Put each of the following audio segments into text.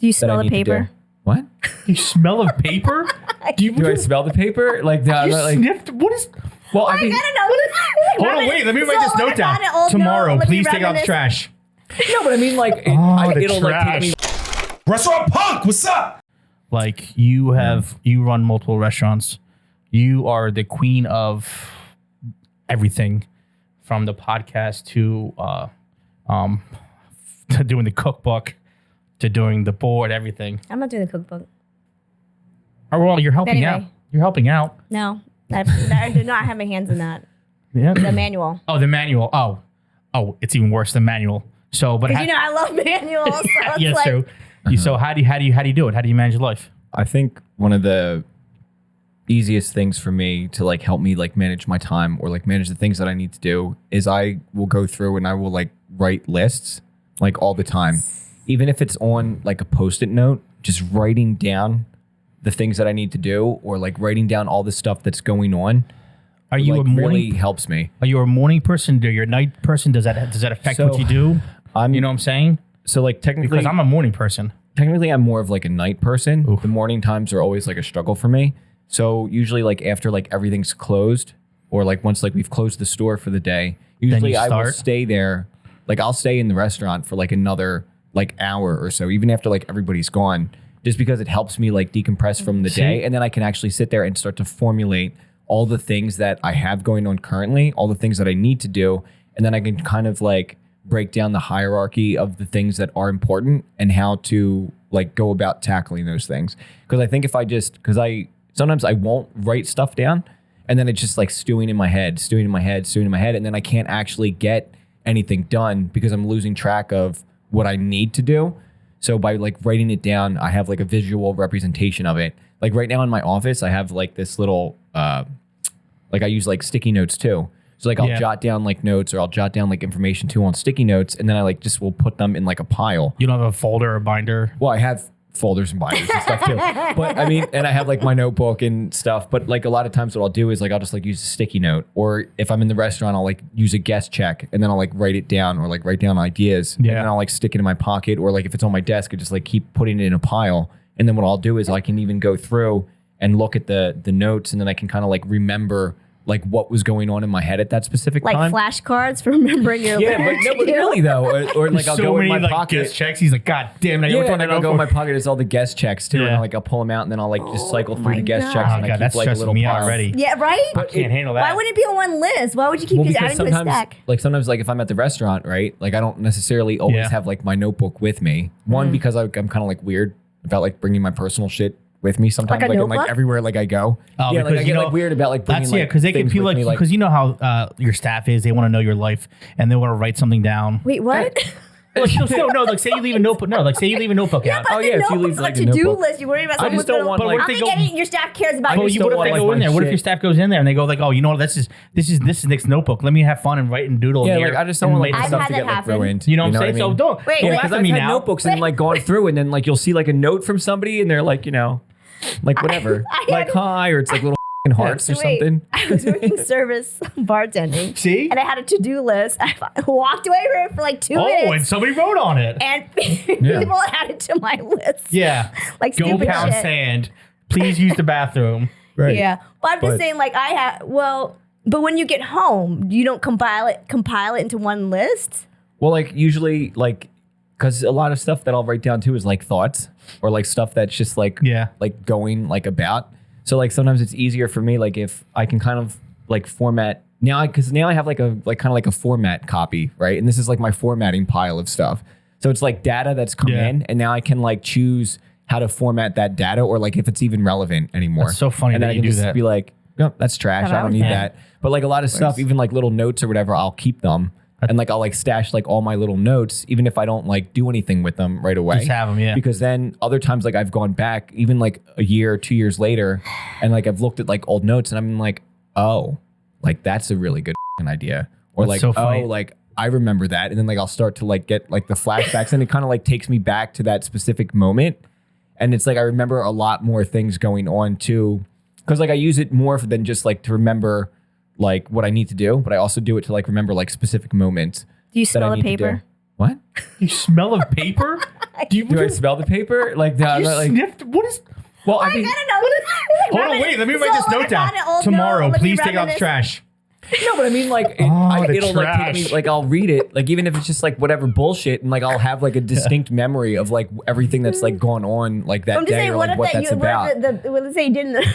Do you smell the paper? What? You smell of paper? Do I smell the paper? Like, no, You like sniffed? What is... well, I I mean, gotta know. Hold on, wait. Let me write this note down. Tomorrow, please take out the trash. no, but I mean, like, it'll like take me. Restaurant Punk, what's up? Like, you run multiple restaurants. You are the queen of everything, from the podcast to doing the cookbook to doing the board, everything. I'm not doing the cookbook. Oh, well, you're helping out. You're helping out. No, I do not have my hands in that. Yeah. The manual. Oh, the manual. Oh, it's even worse than manual. So, but Because I love manuals. So it's yes, like, true. So how do you do it? How do you manage your life? I think one of the easiest things for me to like help me like manage my time or like manage the things that I need to do is I will go through and I will like write lists like all the time. Even if it's on like a Post-it note, just writing down the things that I need to do or like writing down all the stuff that's going on. Are you like, a morning? really helps me. Are you a morning person? Are you a night person? Does that affect what you do? You know what I'm saying? So like technically, Because I'm a morning person. Technically, I'm more of like a night person. Oof. The morning times are always like a struggle for me. So usually like after like everything's closed or like once like we've closed the store for the day, usually I will stay there. Like I'll stay in the restaurant for like another like hour or so, even after like everybody's gone, just because it helps me like decompress from the day. And then I can actually sit there and start to formulate all the things that I have going on currently, all the things that I need to do. And then I can kind of like break down the hierarchy of the things that are important and how to like go about tackling those things. Because I think if sometimes I won't write stuff down and then it's just like stewing in my head. And then I can't actually get anything done because I'm losing track of what I need to do. So by like writing it down, I have like a visual representation of it. Like right now in my office, I have like this little, like I use like sticky notes too. So like I'll jot down like notes or I'll jot down like information too on sticky notes. And then I like just will put them in like a pile. You don't have a folder or binder? Well, I have folders and binders and stuff too. But I mean, and I have like my notebook and stuff. But like a lot of times what I'll do is like I'll just like use a sticky note. Or if I'm in the restaurant, I'll like use a guest check and then I'll like write it down or like write down ideas. Yeah. And then I'll like stick it in my pocket or like if it's on my desk, I just like keep putting it in a pile. And then what I'll do is I can even go through and look at the notes and then I can kind of like remember like what was going on in my head at that specific time. Like flashcards for remembering your Yeah, but no, but really though. Or like I'll go in my pocket. Guest checks. He's like, God damn it. And then I'll go in my pocket. It's all the guest checks too. Yeah. And I'll pull them out and then I'll like just cycle through the guest checks. Oh And my I God, keep that's like a stressing little me pile. out already. Yeah, right? I can't handle that. Why wouldn't it be on one list? Why would you keep just adding to a stack? Like sometimes like if I'm at the restaurant, right? Like I don't necessarily always have like my notebook with me. One, because I'm kind of like weird about like bringing my personal shit with me sometimes, Like a I'm notebook? like everywhere like I go. Oh, yeah, like I because, get like weird about like bringing That's like because they can things feel with like me, because you know how your staff is. They want to know your life and they want to write something down. Wait, what? Like, no, like say you leave a notebook. No, like say you leave a notebook out. Oh, yeah, if you leave, like, a to-do notebook. list, you worry about I someone's just don't gonna- want, I like- don't think any of your staff cares about Well, you. what if they want, go like, in there? my What if shit. your staff goes in there and they go like, oh, you know what? This is Nick's notebook. Let me have fun and write and doodle. Yeah, here like I just don't want like and my I've stuff had to that get like happen. ruined. You know what I'm saying? I So mean? don't. Wait, don't Yeah, laugh because at I've me had now. notebooks and like gone through and then like you'll see like a note from somebody and they're like, you know, like whatever, I like had- hi, or it's like little hearts or Wait, something. I was working service bartending. See? And I had a to-do list. I walked away from it for like 2 Oh, and minutes. somebody wrote on it. And people added to my list. Yeah. Like Go stupid pound shit. sand. Please use the bathroom. Right. Yeah. But I'm just But- saying, like, but when you get home, you don't compile it into one list? Well, like usually like, cause a lot of stuff that I'll write down too is like thoughts or like stuff that's just like, like going like about. So like sometimes it's easier for me, like if I can kind of like format cause now I have like kind of like a format copy, right? And this is like my formatting pile of stuff. So it's like data that's come in and now I can like choose how to format that data or like if it's even relevant anymore. That's so funny and that then I you can do just that. be like, no, that's trash. I don't need that. But like a lot of stuff, even like little notes or whatever, I'll keep them. And like I'll like stash like all my little notes, even if I don't like do anything with them right away. Just have them, yeah. Because then other times like I've gone back, even like a year or 2 years later, and like I've looked at like old notes and I'm like, oh, like that's a really good idea. Or That's like, so funny. oh, like I remember that. And then like I'll start to like get like the flashbacks and it kind of like takes me back to that specific moment. And it's like I remember a lot more things going on too. Because like I use it more than just like to remember like what I need to do, but I also do it to like remember like specific moments. Do you that I smell the need to do. paper? What? You smell of paper? Do I smell the paper? Like, You like sniffed? What is? well, I I mean, don't know. Hold on, wait. Let me write this note down. Tomorrow, please take out the trash. no, but I mean, like, the it'll like take trash. me, like, I'll read it, like, even if it's just like whatever bullshit, and like I'll have like a distinct memory of like everything that's like going on like that I'm just day saying, or like what that's about. Let's say you didn't.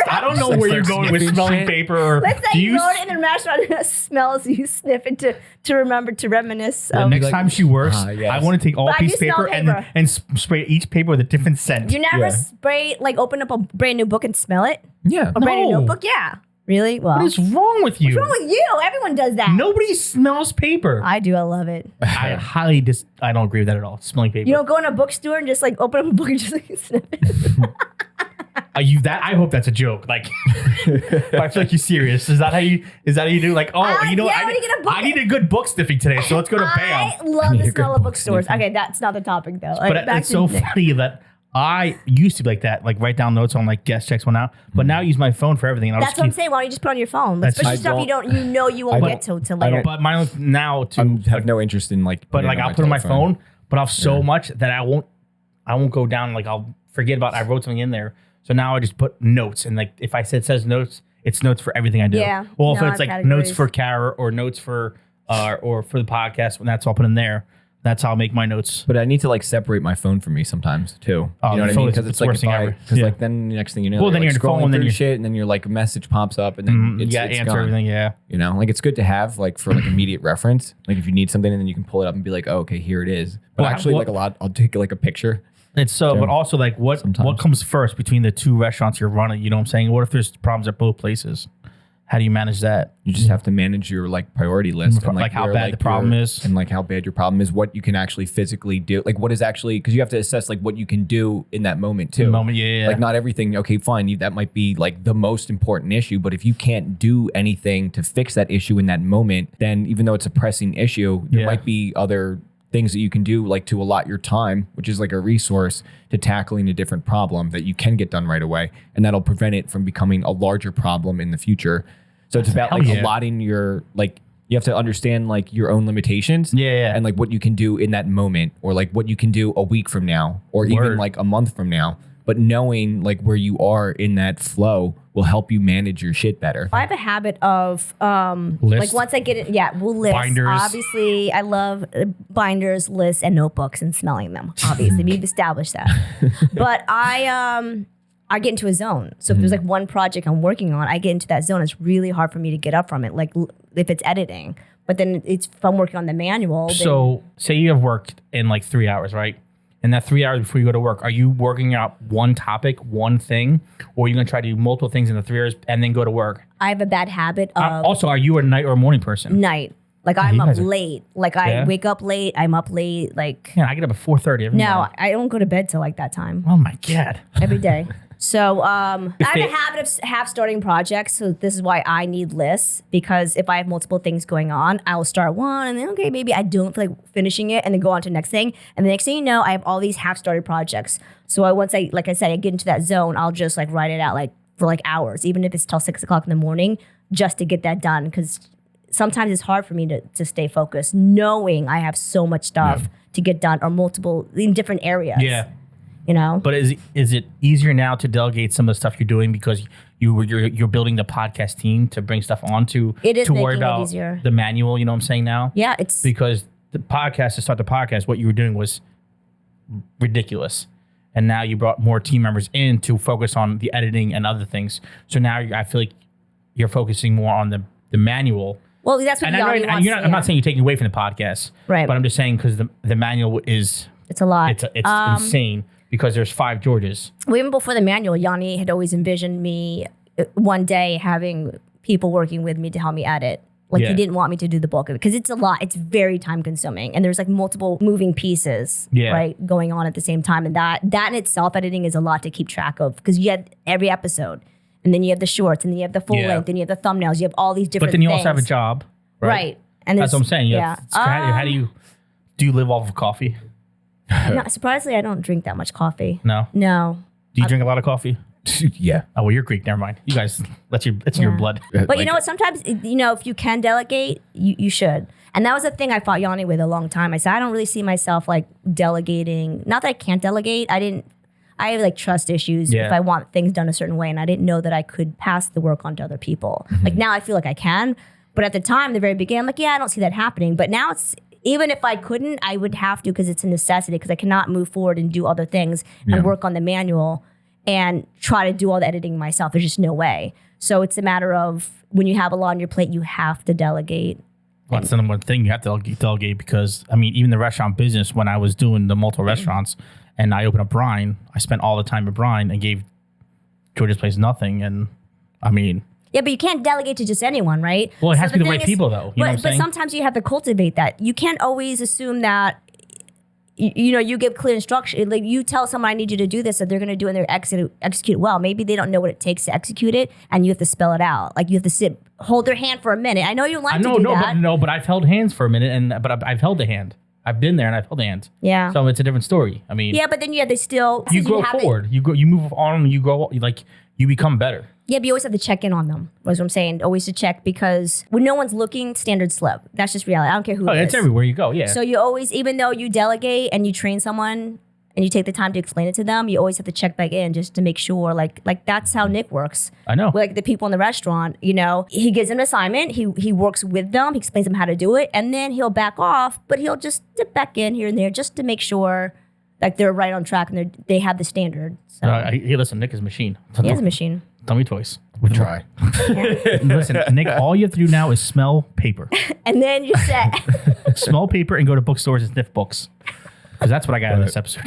I don't know Like where you're start going with sniffing smelling shit. paper. Or Let's say do you wrote it in a restaurant and it smells. You sniff it to remember to reminisce. The next like, time she works, yes. I want to take all But I piece of do smell paper paper. and spray each paper with a different scent. You never spray open up a brand new book and smell it. Yeah. A brand new No. notebook. Yeah. Really? Well, What is wrong with you? what's wrong with you? Everyone does that. Nobody smells paper. I do. I love it. I I don't agree with that at all. Smelling paper. You don't go in a bookstore and just like open up a book and just like sniff it. I hope that's a joke. Like, I feel like you're serious. Is that how you do? Like, you know, yeah, when you get a book- I need a good book sniffing today, so let's go to I BAM. love need the a good smell of book bookstores. sniffing. Okay, that's not the topic though. But Like, back it's to so the- funny that I used to be like that, like write down notes on like guest checks one out, but now I use my phone for everything. And I'll That's just what I'm keep, saying. Why don't you just put on your phone? Like, That's- especially I stuff you won't I get to don't- later. But mine now to I have no interest in like. but putting like it on I'll put it on my telephone. phone, but I'll have so much that I won't go down. Like I'll forget about I wrote something in there. So now I just put notes, and like if I says notes, it's notes for everything I do. Yeah. Well, if No, it's I have like notes categories. for Kara or notes for or for the podcast, when that's all put in there. That's how I'll make my notes. But I need to like separate my phone from me sometimes too. Oh, You know what I phone mean? is Because the it's like worst thing ever. because Yeah. like then the next thing you know, Well, then like you're on the phone, scrolling then through you- shit, and then you're like a message pops up, and then You it's gotta answer gone. everything. Yeah. You know, like it's good to have like for like immediate reference. Like if you need something, and then you can pull it up and be like, oh, okay, here it is. But Well, actually, what- like a lot, I'll take like a picture. It's so, but also like what Sometimes. comes first between the two restaurants you're running? You know what I'm saying? What if there's problems at both places? How do you manage that? You just have to manage your like priority list and Like how where, bad the problem is. and like how bad your problem is, what you can actually physically do, like what is actually, because you have to assess like what you can do in that moment too. Yeah. Like not everything. Okay, fine. That might be like the most important issue, but if you can't do anything to fix that issue in that moment, then even though it's a pressing issue, there Yeah. might be other things that you can do, like to allot your time, which is like a resource to tackling a different problem that you can get done right away, and that'll prevent it from becoming a larger problem in the future. So it's about Hell like yeah. allotting your, like, you have to understand like your own limitations, Yeah. and like what you can do in that moment, or like what you can do a week from now, or even Word. like a month from now. But knowing like where you are in that flow will help you manage your shit better. I have a habit of List? like once I get it, we'll list. Binders. Obviously, I love binders, lists, and notebooks and smelling them. Obviously, we've established that. But I get into a zone. So if there's like one project I'm working on, I get into that zone. It's really hard for me to get up from it. Like if it's editing, but then it's if I'm working on the manual. Then So say you have worked in like 3 hours, right? In that 3 hours before you go to work, are you working out one topic, one thing, or are you going to try to do multiple things in the 3 hours and then go to work? I have a bad habit of Also, are you a night or a morning person? night. Like I'm you up guys are- late. Like I Yeah? wake up late. I'm up late. Like Yeah, I get up at 4:30 every no, morning. I don't go to bed till like that time. Oh my God. Every day. So I have they- a habit of half starting projects. So this is why I need lists, because if I have multiple things going on, I will start one and then, okay, maybe I don't feel like finishing it and then go on to the next thing. And the next thing you know, I have all these half started projects. So once I, like I said, I get into that zone, I'll just like write it out like for like hours, even if it's till 6 o'clock in the morning, just to get that done. Because sometimes it's hard for me to stay focused, knowing I have so much stuff to get done or multiple in different areas. Yeah. You know? But is it easier now to delegate some of the stuff you're doing because you're building the podcast team to bring stuff on to It is to worry making it about easier. the manual? You know what I'm saying now? Yeah, it's Because the podcast, to start the podcast, what you were doing was ridiculous. And now you brought more team members in to focus on the editing and other things. So now I feel like you're focusing more on the manual. well, that's what And Yanni I'm wants. not saying you're taking away from the podcast. Right. But I'm just saying because the manual is It's a lot. it's insane because there's 5 Georges. Well, even before the manual, Yanni had always envisioned me one day having people working with me to help me edit. Like Yeah. he didn't want me to do the bulk of it because it's a lot. It's very time consuming, and there's like multiple moving pieces, Yeah. right, going on at the same time. And that in itself, editing is a lot to keep track of because you have every episode, and then you have the shorts, and then you have the full Yeah. length, and you have the thumbnails. You have all these different. But then you things. also have a job. right? And That's there's- what I'm saying. Yeah. How do you live off of coffee? No, surprisingly, I don't drink that much coffee. No. No. Do you drink a lot of coffee? Yeah. Oh, well, you're Greek. Never mind. You guys, it's in your blood. But you know what? Sometimes, if you can delegate, you should. And that was the thing I fought Yanni with a long time. I said, I don't really see myself like delegating. Not that I can't delegate. I have like trust issues if I want things done a certain way. And I didn't know that I could pass the work on to other people. Like now I feel like I can. But at the time, the very beginning, I'm like, yeah, I don't see that happening. But now it's, even if I couldn't, I would have to because it's a necessity because I cannot move forward and do other things and work on the manual and try to do all the editing myself. There's just no way. So it's a matter of when you have a lot on your plate, you have to delegate. Well, that's the number one thing you have to delegate because, I mean, even the restaurant business, when I was doing the multiple restaurants and I opened up Brine, I spent all the time at Brine and gave George's Place nothing. And I mean... Yeah, but you can't delegate to just anyone, right? Well, it has to be the right people, though. You know what I'm saying? But sometimes you have to cultivate that. You can't always assume that, you give clear instruction. Like you tell someone, I need you to do this, that they're going to do it and they're execute it well. Maybe they don't know what it takes to execute it, and you have to spell it out. Like you have to hold their hand for a minute. I know you don't like to do that. But I've held hands for a minute, but I've held the hand. I've been there and I've held hands. Yeah. So it's a different story. I mean. Yeah, but then they still. You grow forward. You move on. You grow. You become better. Yeah, but you always have to check in on them. That's what I'm saying. Always to check because when no one's looking, standard slip. That's just reality. I don't care who it is. It's everywhere you go, yeah. So you always, even though you delegate and you train someone and you take the time to explain it to them, you always have to check back in just to make sure, like that's how Nick works. I know. Like the people in the restaurant, he gives them an assignment, he works with them, he explains them how to do it, and then he'll back off, but he'll just dip back in here and there just to make sure like they're right on track and they have the standard. So. Hey, listen, Nick is a machine. He is a machine. Tell me twice. We try. Listen, Nick, all you have to do now is smell paper. And then you're set. Smell paper and go to bookstores and sniff books. Because that's what I got in this episode.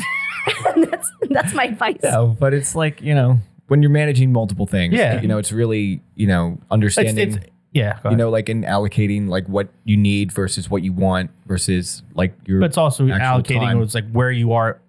that's my advice. Yeah, but it's like, when you're managing multiple things, yeah. It's really, understanding, like in allocating like what you need versus what you want versus like your. But it's also allocating time. it's like where you are.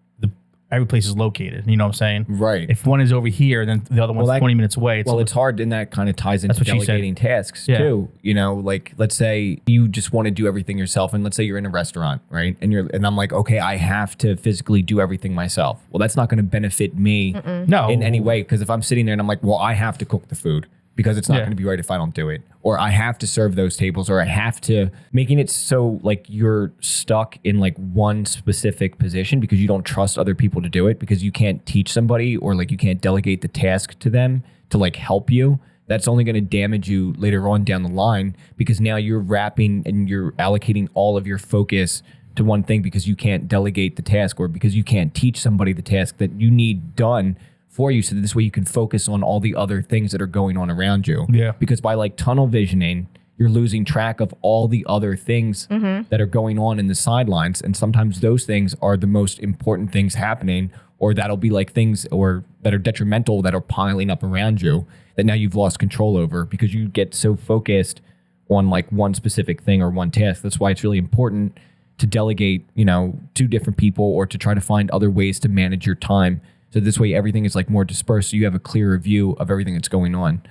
Every place is located. You know what I'm saying? Right. If one is over here, then the other one's 20 minutes away. It's hard, and that kind of ties into delegating tasks too. Like let's say you just want to do everything yourself, and let's say you're in a restaurant, right? And I'm like, okay, I have to physically do everything myself. Well, that's not going to benefit me in any way because if I'm sitting there and I'm like, well, I have to cook the food because it's not going to be right if I don't do it. Or I have to serve those tables, or I have to, making it so like you're stuck in like one specific position because you don't trust other people to do it because you can't teach somebody or like you can't delegate the task to them to like help you. That's only going to damage you later on down the line because now you're wrapping and you're allocating all of your focus to one thing because you can't delegate the task or because you can't teach somebody the task that you need done for you so that this way you can focus on all the other things that are going on around you. Yeah. Because by like tunnel visioning, you're losing track of all the other things that are going on in the sidelines. And sometimes those things are the most important things happening, or that'll be like things or that are detrimental that are piling up around you that now you've lost control over because you get so focused on like one specific thing or one task. That's why it's really important to delegate, to different people or to try to find other ways to manage your time. So this way everything is like more dispersed so you have a clearer view of everything that's going on.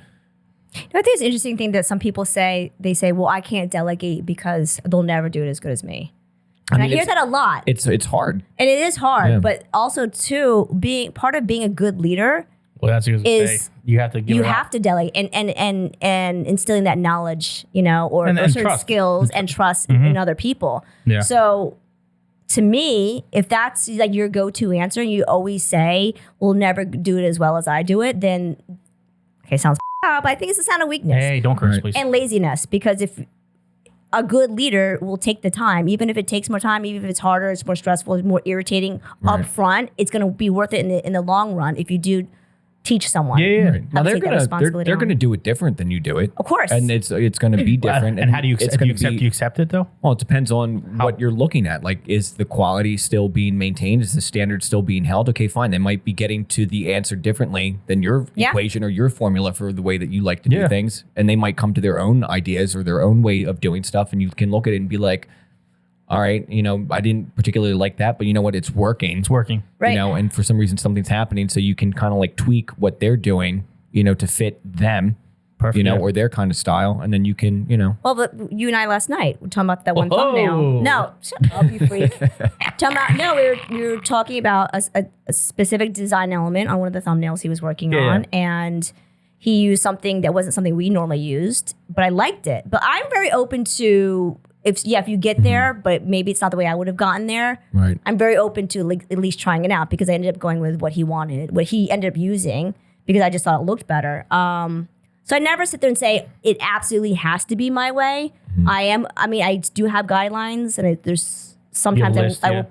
I think it's an interesting thing that some people say, well, I can't delegate because they'll never do it as good as me. And I hear that a lot. It's hard. And it is hard, but also too, being a good leader you have to delegate and instilling that knowledge, or certain trust. Skills and trust in other people. Yeah. So to me, if that's like your go-to answer and you always say, we'll never do it as well as I do it, then, sounds up. I think it's a sign of weakness. Hey, don't curse, please. And laziness, because if a good leader will take the time, even if it takes more time, even if it's harder, it's more stressful, it's more irritating up front, it's going to be worth it in the long run if you do teach someone. Yeah. Right. Now they're gonna do it different than you do it, of course, and it's gonna be different. And how do you accept? Do you accept it though? Well, it depends on what you're looking at. Like, is the quality still being maintained? Is the standard still being held? Okay, fine. They might be getting to the answer differently than your equation or your formula for the way that you like to do things, and they might come to their own ideas or their own way of doing stuff. And you can look at it and be like, all right, I didn't particularly like that, but you know what? It's working. It's working. Right. And for some reason something's happening. So you can kind of like tweak what they're doing, to fit them. Perfect. Or their kind of style, and then you can, Well, but you and I last night were talking about that one thumbnail. No, shut up, you freak. We were talking about a specific design element on one of the thumbnails he was working on, and he used something that wasn't something we normally used, but I liked it. But I'm very open to if you get there, but maybe it's not the way I would have gotten there. Right. I'm very open to at least trying it out because I ended up going with what he wanted, what he ended up using because I just thought it looked better. So I never sit there and say it absolutely has to be my way. I do have guidelines, and there's sometimes I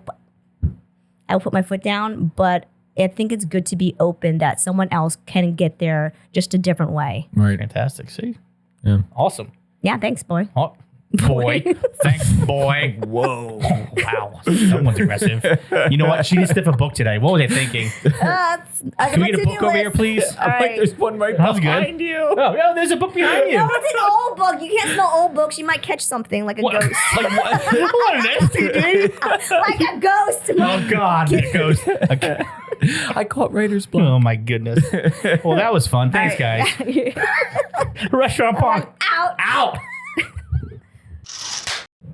will put my foot down, but I think it's good to be open that someone else can get there just a different way. Right. Fantastic. See? Yeah. Awesome. Yeah, thanks, boy. Oh, boy. Thanks, boy. Whoa. Wow. Someone's aggressive. You know what? She didn't sniff a book today. What was I thinking? Can we get a book over here, please? There's one right behind you. Oh, yeah, there's a book behind you. No, it's an old book. You can't smell old books. You might catch something like a ghost. Like what? What an STD? Like a ghost. Oh, God. A ghost. Okay. I caught writer's block. Oh, my goodness. Well, that was fun. Thanks, guys. Restaurant Punk. Out.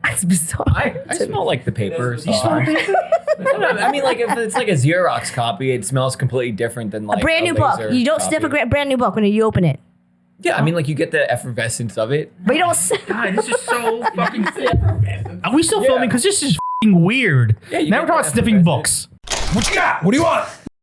That's bizarre. I smell like the paper. You smell paper? I mean, like if it's like a Xerox copy, it smells completely different than like a brand new book. You don't sniff a brand new book when you open it. Yeah, I mean, like you get the effervescence of it. But you don't. God, this is so fucking effervescent. Are we still filming? Because this is fucking weird. Yeah, now we're talking about sniffing books. What you got? What do you want?